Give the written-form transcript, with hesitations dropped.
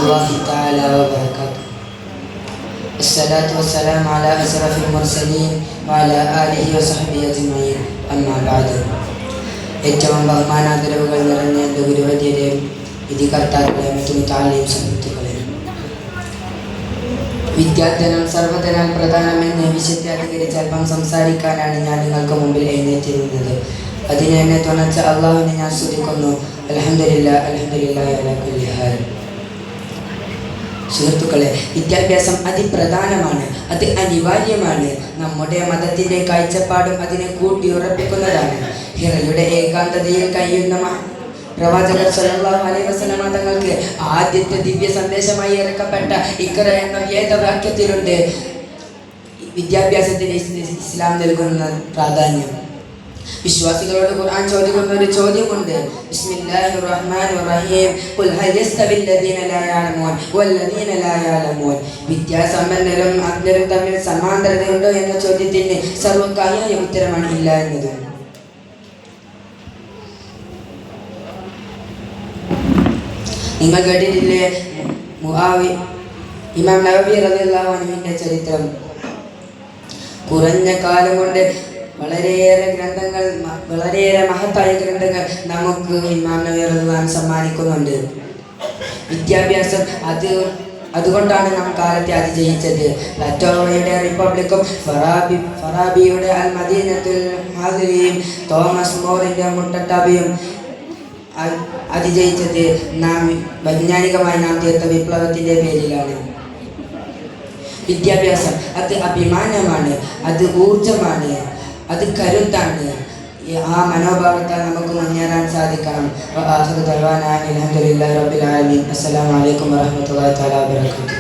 الله تعالى وبركاته. الصلاة والسلام على أشرف المرسلين وعلى آله وصحبه أجمعين. أما بعد. ഏറ്റവും ബഹുമാനാദരവുകൾ നിറഞ്ഞ എൻ്റെ ഗുരുവര്യരെയും വിധികർത്താക്കളെയും മറ്റു മുതഅല്ലിം സുഹൃത്തുക്കളെയും, വിദ്യാർത്ഥനം സർവ്വതനാൽ പ്രധാനമെന്ന് വിഷയത്തെ അധികരിച്ച് അല്പം സംസാരിക്കാനാണ് ഞാൻ നിങ്ങൾക്ക് മുമ്പിൽ എഴുന്നേറ്റിരുന്നത്. അതിന് എന്നെ തുണച്ച അള്ളാഹുവിനെ ഞാൻ സ്തുതിക്കുന്നു. അൽഹംദുലില്ലാഹ് അൽഹംദുലില്ലാഹി അലാ കുല്ലി ഹാൽ. സുഹൃത്തുക്കളെ, വിദ്യാഭ്യാസം അതിപ്രധാനമാണ്, അത് അനിവാര്യമാണ്. നമ്മുടെ മതത്തിൻ്റെ കാഴ്ചപ്പാടും അതിനെ കൂട്ടിയുറപ്പിക്കുന്നതാണ്. ഹിറയുടെ ഏകാന്തതയിൽ കഴിയുന്ന പ്രവാചകർ സ്വല്ലല്ലാഹു അലൈഹി വസല്ലമ തങ്ങൾക്ക് ആദ്യത്തെ ദിവ്യ സന്ദേശമായി ഇറക്കപ്പെട്ട ഇഖ്റ എന്ന വേദവാക്യത്തിലുണ്ട് വിദ്യാഭ്യാസത്തിന് ഇസ്ലാം നൽകുന്ന പ്രാധാന്യം. വിശ്വാസികളോട് ഖുർആൻ ചോദിക്കുന്ന ഒരു ചോദ്യമുണ്ട്. ബിസ്മില്ലാഹിർ റഹ്മാനിർ റഹീം ഖുൽ ഹൽ യസ്തവിൽ ലദീന ലാ യഅലമൂൻ വല്ലദീന ലാ യഅലമൂൻ. വിദ്യാസമ്പന്നരും അജ്ഞരും തമ്മിൽ സമാന്തരതയുണ്ടോ എന്ന ചോദ്യത്തിന് സർവ്വകാലിക ഉത്തരമാണ് ഇല്ല എന്നത്. നിങ്ങൾ കേട്ടിട്ടില്ലേ ഇമാം നവവി റളിയല്ലാഹു അൻഹുവിന്റെ ചരിത്രം? കുറഞ്ഞ കാലം കൊണ്ട് വളരെയേറെ മഹത്തായ ഗ്രന്ഥങ്ങൾ നമുക്ക് ഇമാം നവവി റളിയല്ലാഹു അൻഹു സമ്മാനിക്കുന്നുണ്ട്. വിദ്യാഭ്യാസം അതുകൊണ്ടാണ് നാം കാലത്തെ അതിജയിച്ചത്. പ്ലാറ്റോയുടെ റിപ്പബ്ലിക്കും ഫറാബിയുടെ അൽ മദീനത്തുൽ ഹാദിരിയും തോമസ് മോറിന്റെ മുട്ടട്ടാബിയും അതിജയിച്ചത് വൈജ്ഞാനികമായി നാം തീർത്ത വിപ്ലവത്തിൻ്റെ പേരിലാണ്. വിദ്യാഭ്യാസം അത് അഭിമാനമാണ്, അത് ഊർജമാണ്, അത് കരുത്താണ്. ആ മനോഭാവത്താൽ നമുക്ക് മുന്നേറാൻ സാധിക്കണം. അസ്സലാമു അലൈക്കും വറഹ്മത്തുള്ളാഹി തആല വബറകാതുഹു.